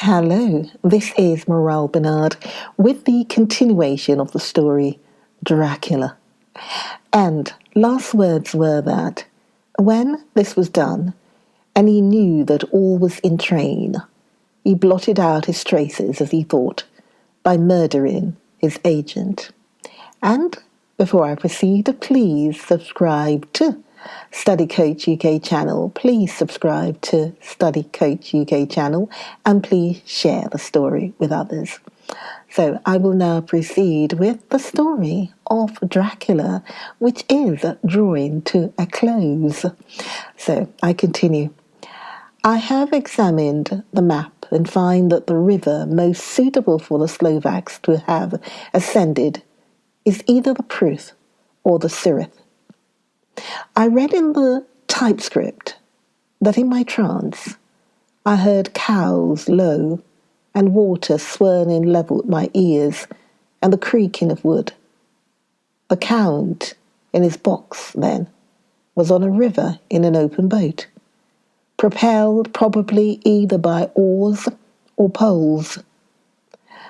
Hello, this is Morale Bernard with the continuation of the story Dracula. And last words were that when this was done, and he knew that all was in train, he blotted out his traces, as he thought, by murdering his agent. And before I proceed, please subscribe to Study Coach UK channel. Please subscribe to Study Coach UK channel and please share the story with others. So I will now proceed with the story of Dracula, which is drawing to a close. So I continue. I have examined the map and find that the river most suitable for the Slovaks to have ascended is either the Pruth or the Sirith. I read in the typescript that in my trance I heard cows low and water swirling level at my ears and the creaking of wood. The Count in his box, then, was on a river in an open boat, propelled probably either by oars or poles.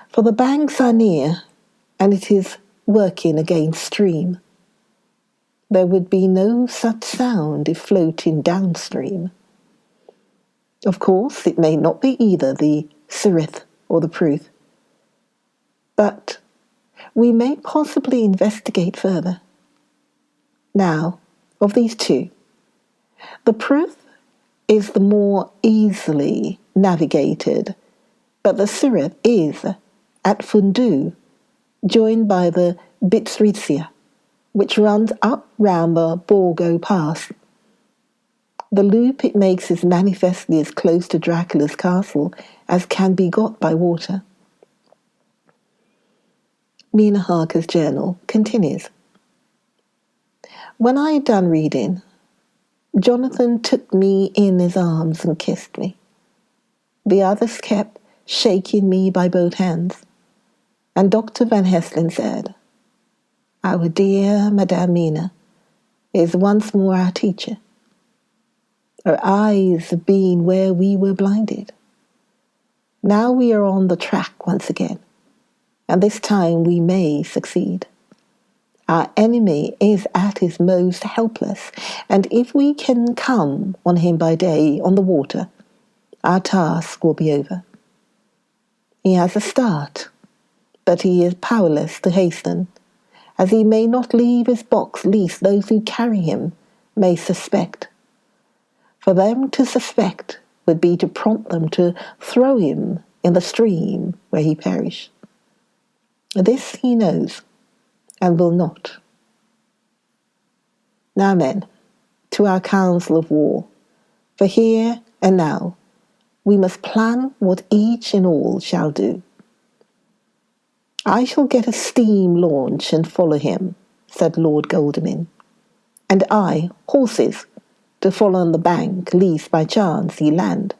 For the banks are near and it is working against stream. There would be no such sound if floating downstream. Of course, it may not be either the Sirith or the Pruth, but we may possibly investigate further. Now, of these two, the Pruth is the more easily navigated, but the Sirith is at Fundu, joined by the Bitsritsia, which runs up round the Borgo Pass. The loop it makes is manifestly as close to Dracula's castle as can be got by water. Mina Harker's journal continues. When I had done reading, Jonathan took me in his arms and kissed me. The others kept shaking me by both hands, and Dr. Van Hesselen said, "Our dear Madame Mina is once more our teacher. Her eyes have been where we were blinded. Now we are on the track once again, and this time we may succeed. Our enemy is at his most helpless, and if we can come on him by day on the water, our task will be over. He has a start, but he is powerless to hasten, as he may not leave his box lest those who carry him may suspect. For them to suspect would be to prompt them to throw him in the stream where he perish. This he knows, and will not. Now men, to our council of war, for here and now we must plan what each and all shall do. I shall get a steam launch and follow him, said Lord Godalming, and I, horses, to follow on the bank, lest by chance he land,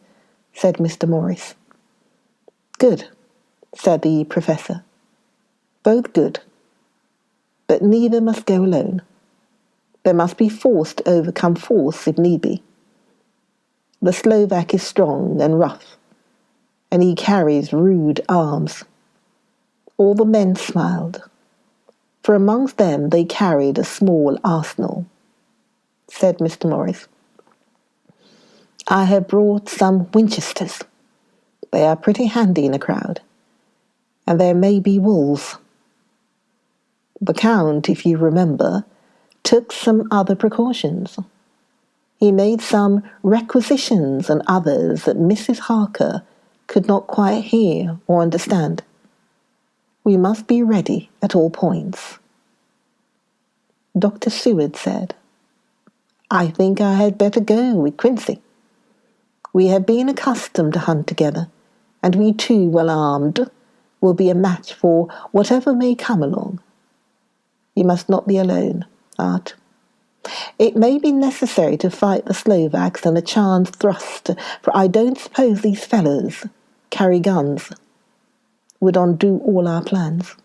said Mr. Morris. Good, said the Professor. Both good, but neither must go alone. There must be force to overcome force if need be. The Slovak is strong and rough, and he carries rude arms. All the men smiled, for amongst them they carried a small arsenal, said Mr. Morris. I have brought some Winchesters. They are pretty handy in a crowd, and there may be wolves. The Count, if you remember, took some other precautions. He made some requisitions and others that Mrs. Harker could not quite hear or understand. We must be ready at all points. Dr. Seward said, I think I had better go with Quincy. We have been accustomed to hunt together, and we too, well armed, will be a match for whatever may come along. You must not be alone, Art. It may be necessary to fight the Slovaks and a chance thrust, for I don't suppose these fellows carry guns. Would undo all our plans.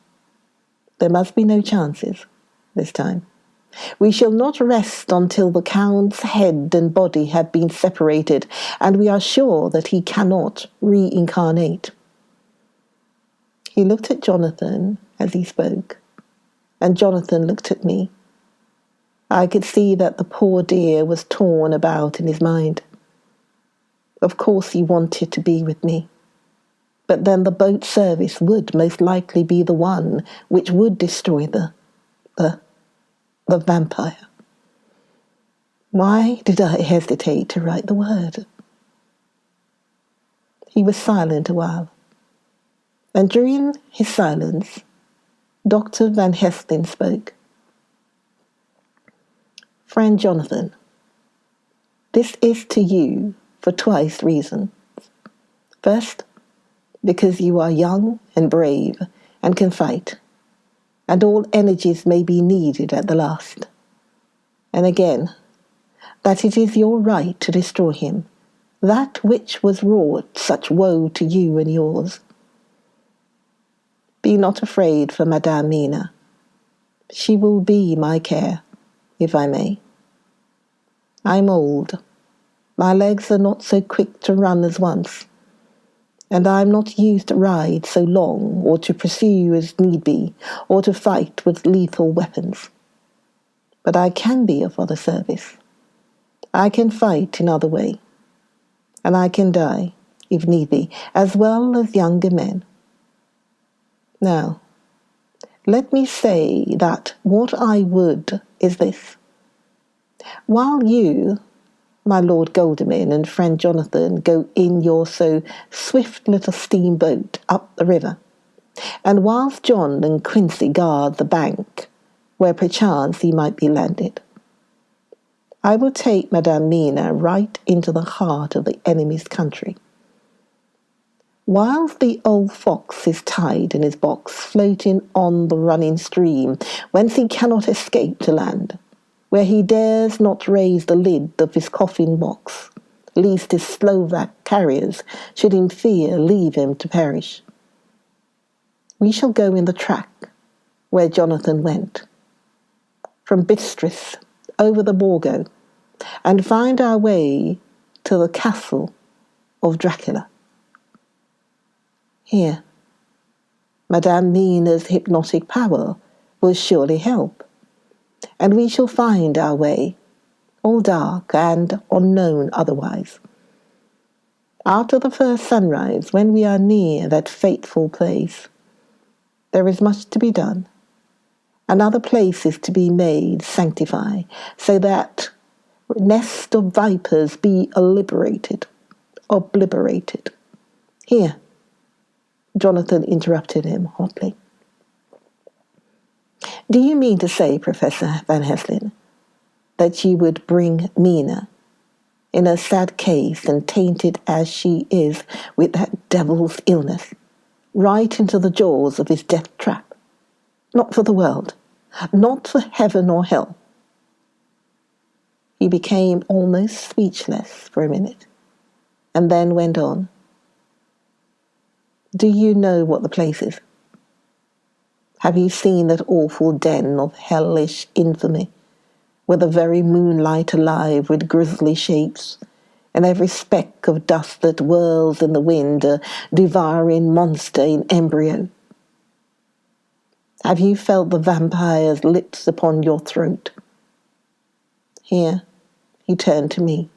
There must be no chances this time. We shall not rest until the Count's head and body have been separated, and we are sure that he cannot reincarnate. He looked at Jonathan as he spoke, and Jonathan looked at me. I could see that the poor dear was torn about in his mind. Of course he wanted to be with me, but then the boat service would most likely be the one which would destroy the vampire. Why did I hesitate to write the word? He was silent a while, and during his silence, Dr. Van Helsing spoke. Friend Jonathan, this is to you for twice reasons. First, because you are young and brave and can fight, and all energies may be needed at the last. And again, that it is your right to destroy him, that which was wrought such woe to you and yours. Be not afraid for Madame Mina. She will be my care, if I may. I'm old. My legs are not so quick to run as once, and I'm not used to ride so long, or to pursue as need be, or to fight with lethal weapons. But I can be of other service. I can fight in other way, and I can die, if need be, as well as younger men. Now, let me say that what I would is this. While you, my Lord Godalming and friend Jonathan, go in your so swift little steamboat up the river, and whilst John and Quincy guard the bank, where perchance he might be landed, I will take Madame Mina right into the heart of the enemy's country. Whilst the old fox is tied in his box, floating on the running stream, whence he cannot escape to land, where he dares not raise the lid of his coffin box, lest his Slovak carriers should in fear leave him to perish. We shall go in the track where Jonathan went, from Bistris over the Borgo, and find our way to the castle of Dracula. Here, Madame Mina's hypnotic power will surely help, and we shall find our way, all dark and unknown otherwise. After the first sunrise, when we are near that fateful place, there is much to be done, and other places to be made sanctify, so that nest of vipers be obliterated. Here, Jonathan interrupted him hotly. Do you mean to say, Professor Van Helsing, that you would bring Mina, in her sad case and tainted as she is with that devil's illness, right into the jaws of his death trap? Not for the world, not for heaven or hell. He became almost speechless for a minute, and then went on. Do you know what the place is? Have you seen that awful den of hellish infamy, where the very moonlight alive with grisly shapes, and every speck of dust that whirls in the wind a devouring monster in embryo? Have you felt the vampire's lips upon your throat? Here he turned to me,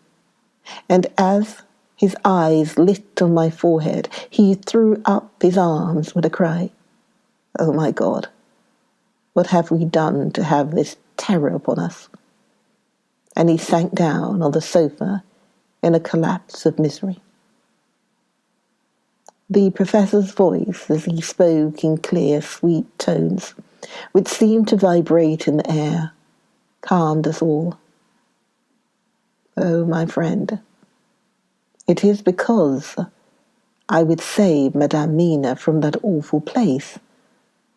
and as his eyes lit on my forehead, he threw up his arms with a cry. Oh my God, what have we done to have this terror upon us? And he sank down on the sofa in a collapse of misery. The professor's voice, as he spoke in clear, sweet tones, which seemed to vibrate in the air, calmed us all. Oh, my friend, it is because I would save Madame Mina from that awful place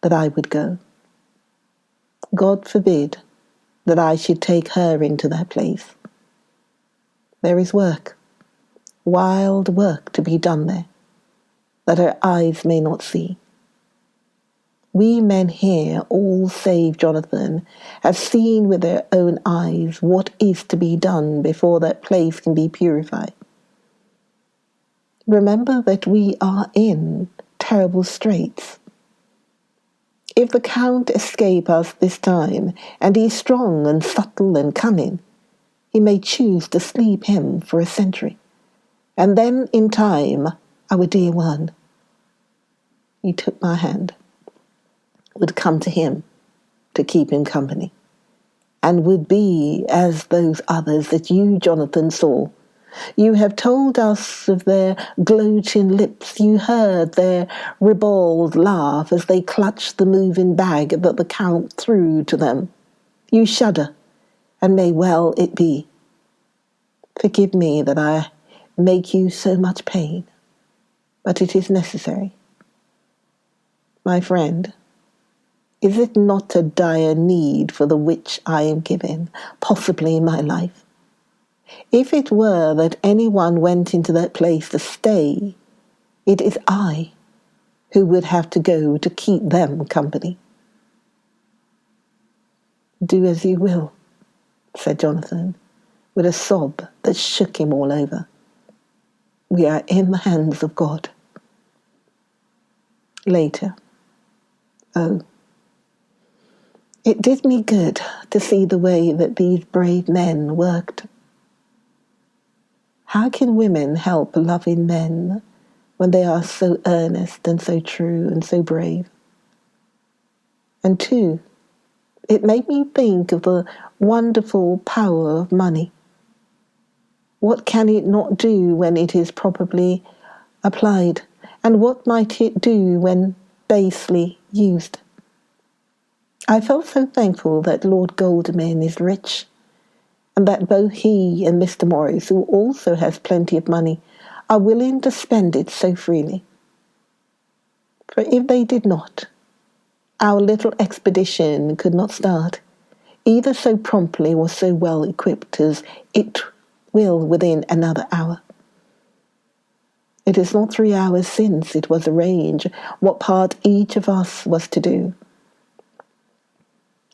that I would go. God forbid that I should take her into that place. There is work, wild work to be done there, that her eyes may not see. We men here, all save Jonathan, have seen with their own eyes what is to be done before that place can be purified. Remember that we are in terrible straits. If the Count escape us this time, and he is strong and subtle and cunning, he may choose to sleep him for a century. And then in time, our dear one, he took my hand, would come to him to keep him company, and would be as those others that you, Jonathan, saw. You have told us of their gloating lips. You heard their ribald laugh as they clutched the moving bag that the Count threw to them. You shudder, and may well it be. Forgive me that I make you so much pain, but it is necessary. My friend, is it not a dire need for the which I am given, possibly in my life? If it were that anyone went into that place to stay, it is I who would have to go to keep them company. Do as you will, said Jonathan, with a sob that shook him all over. We are in the hands of God. Later. Oh, it did me good to see the way that these brave men worked. How can women help loving men when they are so earnest and so true and so brave? And two, it made me think of the wonderful power of money. What can it not do when it is properly applied? And what might it do when basely used? I felt so thankful that Lord Godalming is rich, and that both he and Mr. Morris, who also has plenty of money, are willing to spend it so freely. For if they did not, our little expedition could not start, either so promptly or so well equipped as it will within another hour. It is not 3 hours since it was arranged what part each of us was to do.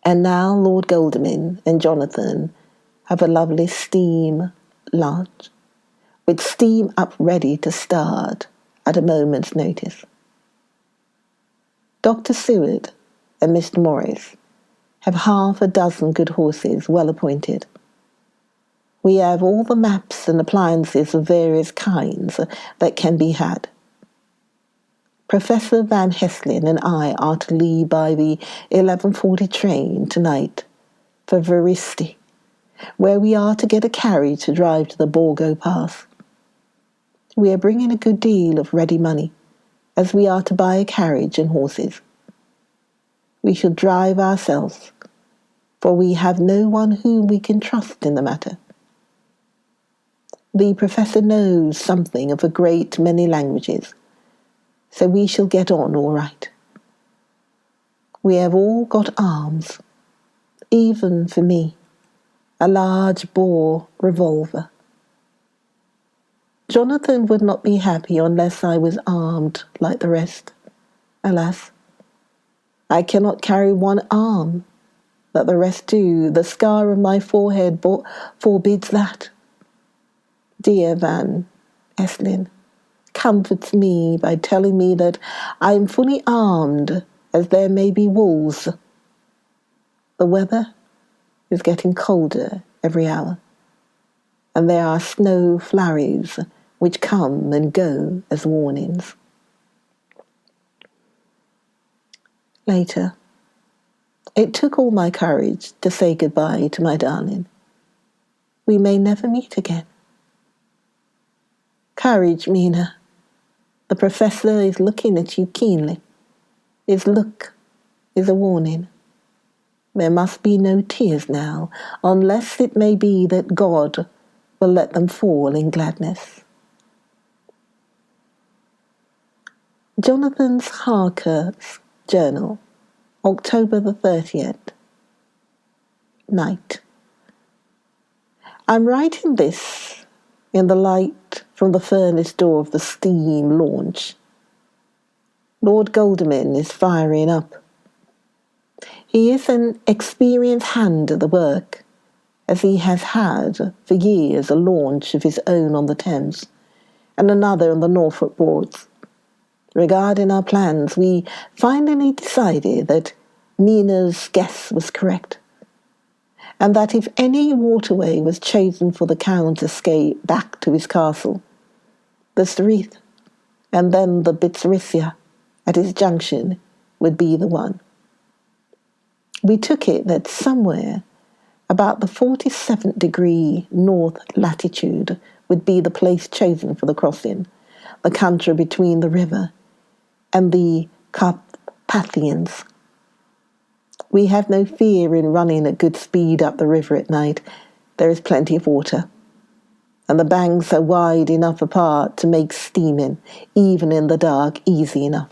And now Lord Godalming and Jonathan have a lovely steam launch, with steam up ready to start at a moment's notice. Dr. Seward and Mr. Morris have 6 good horses well appointed. We have all the maps and appliances of various kinds that can be had. Professor Van Heslin and I are to leave by the 11:40 train tonight for Veristi, where we are to get a carriage to drive to the Borgo Pass. We are bringing a good deal of ready money, as we are to buy a carriage and horses. We shall drive ourselves, for we have no one whom we can trust in the matter. The professor knows something of a great many languages, so we shall get on all right. We have all got arms, even for me, a large bore revolver. Jonathan would not be happy unless I was armed like the rest. Alas, I cannot carry one arm that the rest do. The scar on my forehead forbids that. Dear Van Heslin comforts me by telling me that I am fully armed, as there may be wolves. The weather is getting colder every hour, and there are snow flurries which come and go as warnings. Later, it took all my courage to say goodbye to my darling. We may never meet again. Courage, Mina. The professor is looking at you keenly. His look is a warning. There must be no tears now, unless it may be that God will let them fall in gladness. Jonathan's Harker's Journal, October the 30th. Night. I'm writing this in the light from the furnace door of the steam launch. Lord Godalming is firing up He is an experienced hand at the work, as he has had for years a launch of his own on the Thames and another on the Norfolk Broads. Regarding our plans, we finally decided that Nina's guess was correct, and that if any waterway was chosen for the Count's escape back to his castle, the Streath and then the Bitzrithia at its junction would be the one. We took it that somewhere about the 47th degree north latitude would be the place chosen for the crossing, the country between the river and the Carpathians. We have no fear in running at good speed up the river at night. There is plenty of water, and the banks are wide enough apart to make steaming, even in the dark, easy enough.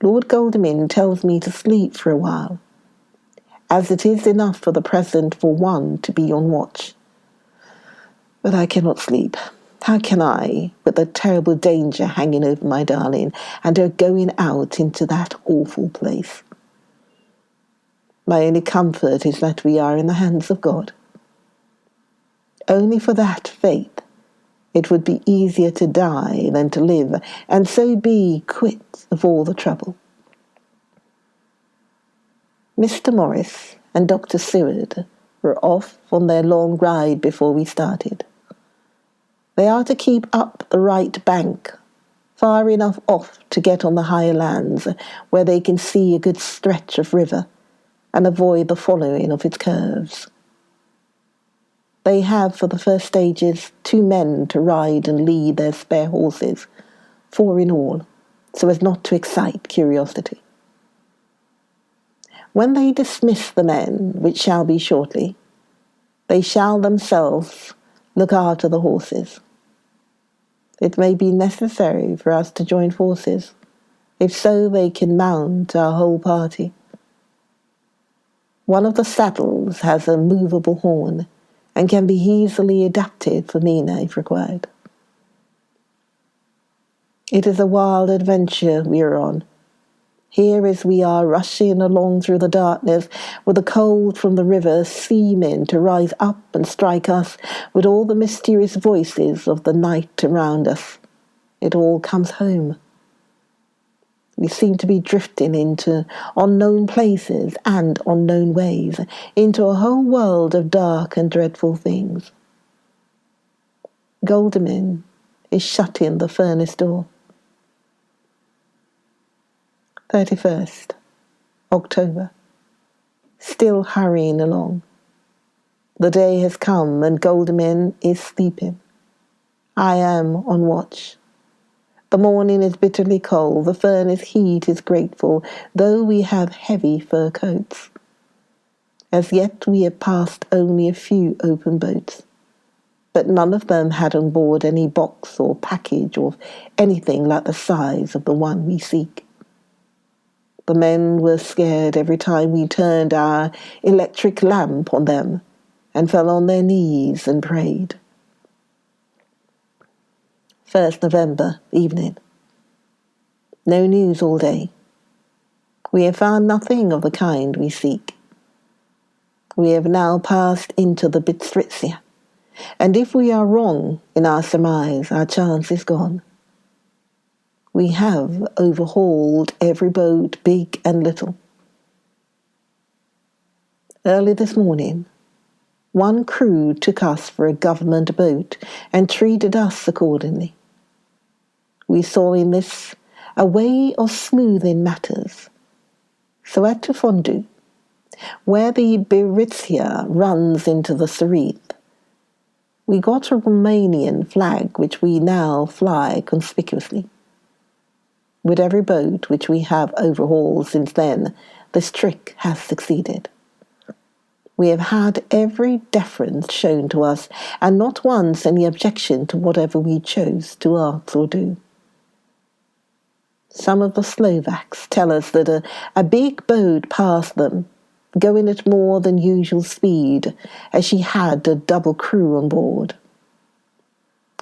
Lord Godalming tells me to sleep for a while, as it is enough for the present for one to be on watch. But I cannot sleep. How can I, with the terrible danger hanging over my darling, and her going out into that awful place? My only comfort is that we are in the hands of God. Only for that faith, it would be easier to die than to live, and so be quit of all the trouble. Mr. Morris and Dr. Seward were off on their long ride before we started. They are to keep up the right bank, far enough off to get on the higher lands, where they can see a good stretch of river and avoid the following of its curves. They have for the first stages 2 men to ride and lead their spare horses, 4 in all, so as not to excite curiosity. When they dismiss the men, which shall be shortly, they shall themselves look after the horses. It may be necessary for us to join forces. If so, they can mount our whole party. One of the saddles has a movable horn and can be easily adapted for Mina if required. It is a wild adventure we are on. Here as we are rushing along through the darkness, with the cold from the river seeming to rise up and strike us with all the mysterious voices of the night around us, it all comes home. We seem to be drifting into unknown places and unknown ways, into a whole world of dark and dreadful things. Godalming is shutting the furnace door. 31st October. Still hurrying along. The day has come and Godalming is sleeping. I am on watch. The morning is bitterly cold. The furnace heat is grateful, though we have heavy fur coats. As yet we have passed only a few open boats, but none of them had on board any box or package or anything like the size of the one we seek. The men were scared every time we turned our electric lamp on them and fell on their knees and prayed. 1st November, evening. No news all day. We have found nothing of the kind we seek. We have now passed into the Bitzrithia, and if we are wrong in our surmise, our chance is gone. We have overhauled every boat, big and little. Early this morning, one crew took us for a government boat and treated us accordingly. We saw in this a way of smoothing matters. So at Fondu, where the Bitzrithia runs into the Streath, we got a Romanian flag which we now fly conspicuously. With every boat which we have overhauled since then, this trick has succeeded. We have had every deference shown to us, and not once any objection to whatever we chose to ask or do. Some of the Slovaks tell us that a big boat passed them, going at more than usual speed, as she had a double crew on board.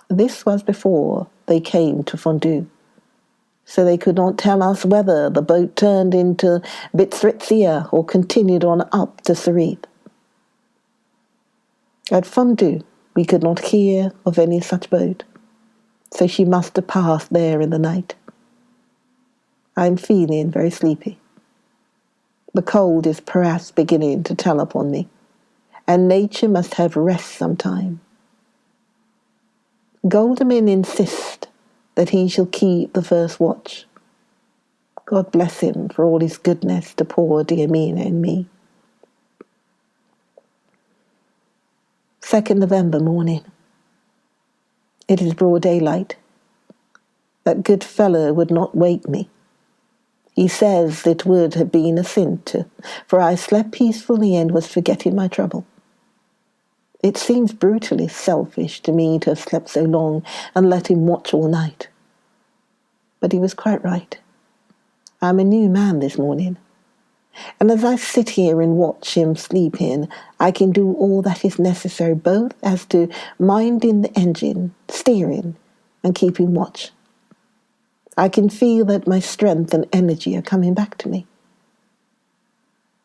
This was before they came to Fondu. so they could not tell us whether the boat turned into Bitsritsia or continued on up to Serith. At Fundu, we could not hear of any such boat, so she must have passed there in the night. I am feeling very sleepy. The cold is perhaps beginning to tell upon me, and nature must have rest some time. Goldamin insists that he shall keep the first watch. God bless him for all his goodness to poor dear Mina and me. 2nd November morning. It is broad daylight. That good fellow would not wake me. He says it would have been a sin to, for I slept peacefully and was forgetting my trouble. It seems brutally selfish to me to have slept so long and let him watch all night. But he was quite right. I'm a new man this morning, and as I sit here and watch him sleeping, I can do all that is necessary, both as to minding the engine, steering, and keeping watch. I can feel that my strength and energy are coming back to me.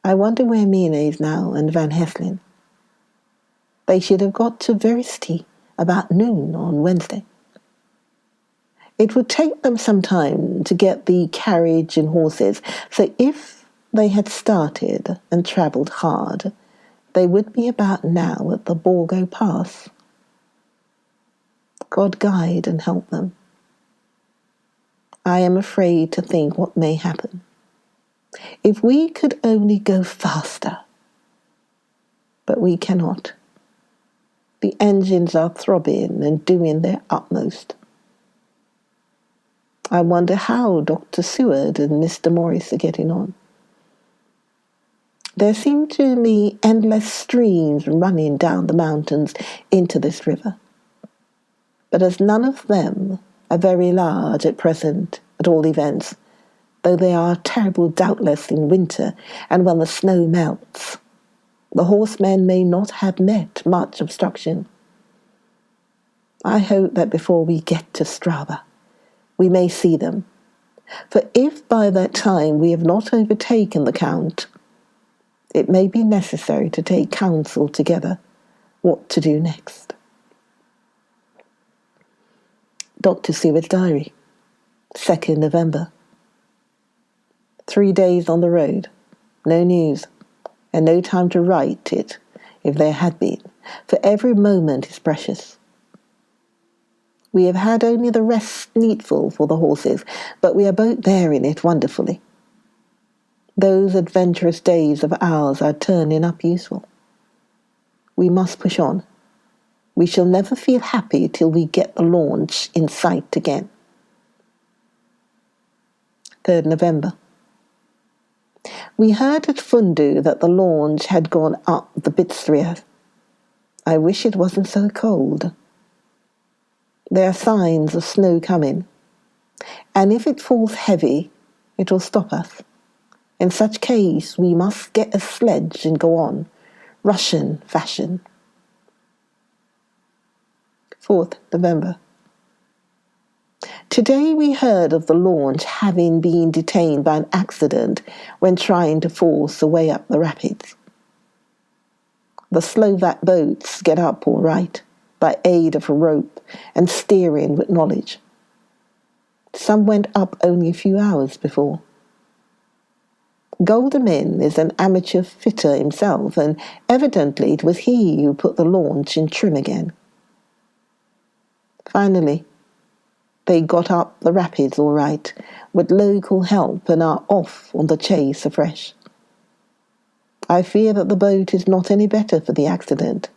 I wonder where Mina is now and Van Hessling. They should have got to Veresti about noon on Wednesday. It would take them some time to get the carriage and horses, so if they had started and travelled hard, they would be about now at the Borgo Pass. God guide and help them. I am afraid to think what may happen. If we could only go faster. But we cannot. The engines are throbbing and doing their utmost. I wonder how Dr. Seward and Mr. Morris are getting on. There seem to me endless streams running down the mountains into this river. But as none of them are very large at present, at all events, though they are terrible doubtless in winter and when the snow melts, the horsemen may not have met much obstruction. I hope that before we get to Strava, we may see them, for if by that time we have not overtaken the Count, it may be necessary to take counsel together what to do next. Dr. Seward's diary, 2nd November. 3 days on the road, no news, and no time to write it if there had been, for every moment is precious. We have had only the rest needful for the horses, but we are both bearing it wonderfully. Those adventurous days of ours are turning up useful. We must push on. We shall never feel happy till we get the launch in sight again. 3rd November. We heard at Fundu that the launch had gone up the Bitsria. I wish it wasn't so cold. There are signs of snow coming, and if it falls heavy, it will stop us. In such case, we must get a sledge and go on, Russian fashion. 4th November. Today we heard of the launch having been detained by an accident when trying to force a way up the rapids. The Slovak boats get up all right, by aid of a rope and steering with knowledge. Some went up only a few hours before. Goldamin is an amateur fitter himself, and evidently it was he who put the launch in trim again. Finally, they got up the rapids all right, with local help, and are off on the chase afresh. I fear that the boat is not any better for the accident.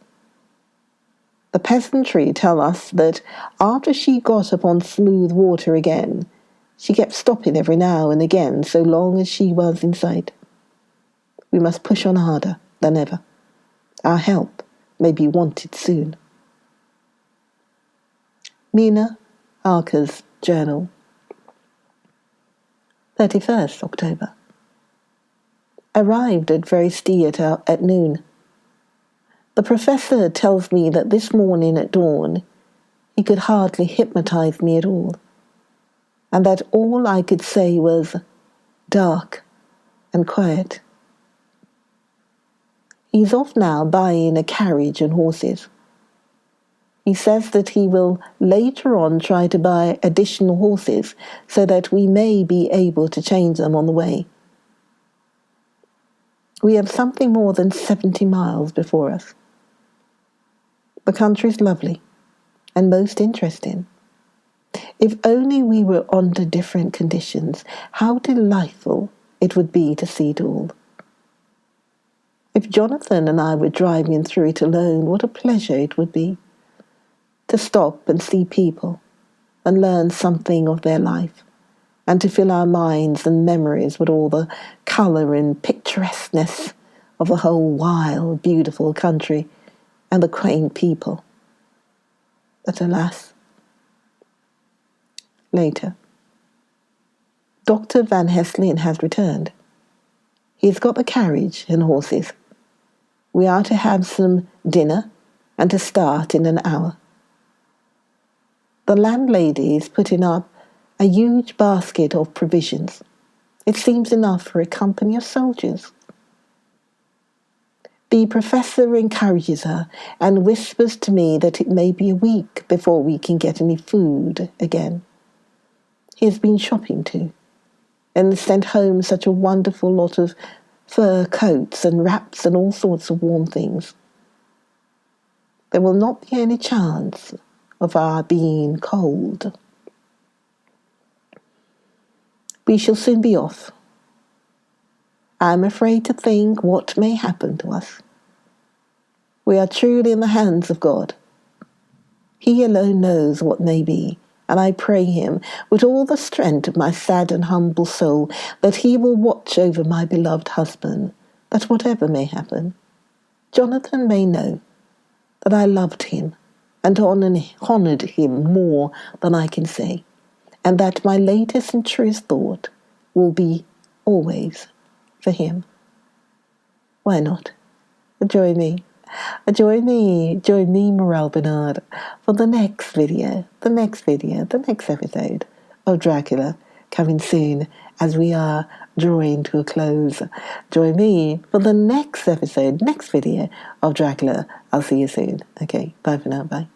The peasantry tell us that after she got upon smooth water again, she kept stopping every now and again so long as she was in sight. We must push on harder than ever. Our help may be wanted soon. Mina Arca's Journal, 31st October. Arrived at Veresti at noon. The professor tells me that this morning at dawn he could hardly hypnotize me at all. and that all I could say was dark and quiet. He's off now buying a carriage and horses. He says that he will later on try to buy additional horses so that we may be able to change them on the way. We have something more than 70 miles before us. The country's lovely and most interesting. If only we were under different conditions, how delightful it would be to see it all. If Jonathan and I were driving through it alone, what a pleasure it would be to stop and see people and learn something of their life, and to fill our minds and memories with all the colour and picturesqueness of the whole wild, beautiful country and the quaint people. But alas, later, Dr. Van Hesselin has returned. He's got the carriage and horses. We are to have some dinner and to start in an hour. The landlady is putting up a huge basket of provisions. It seems enough for a company of soldiers. The professor encourages her and whispers to me that it may be a week before we can get any food again. He has been shopping too, and sent home such a wonderful lot of fur coats and wraps and all sorts of warm things. There will not be any chance of our being cold. We shall soon be off. I am afraid to think what may happen to us. We are truly in the hands of God. He alone knows what may be, and I pray him with all the strength of my sad and humble soul that he will watch over my beloved husband, that whatever may happen, Jonathan may know that I loved him and honoured him more than I can say, and that my latest and truest thought will be always for him. Why not? Join me, Morel Bernard, for the next episode of Dracula, coming soon as we are drawing to a close. Join me for the next video of Dracula. I'll see you soon. Okay, bye for now, bye.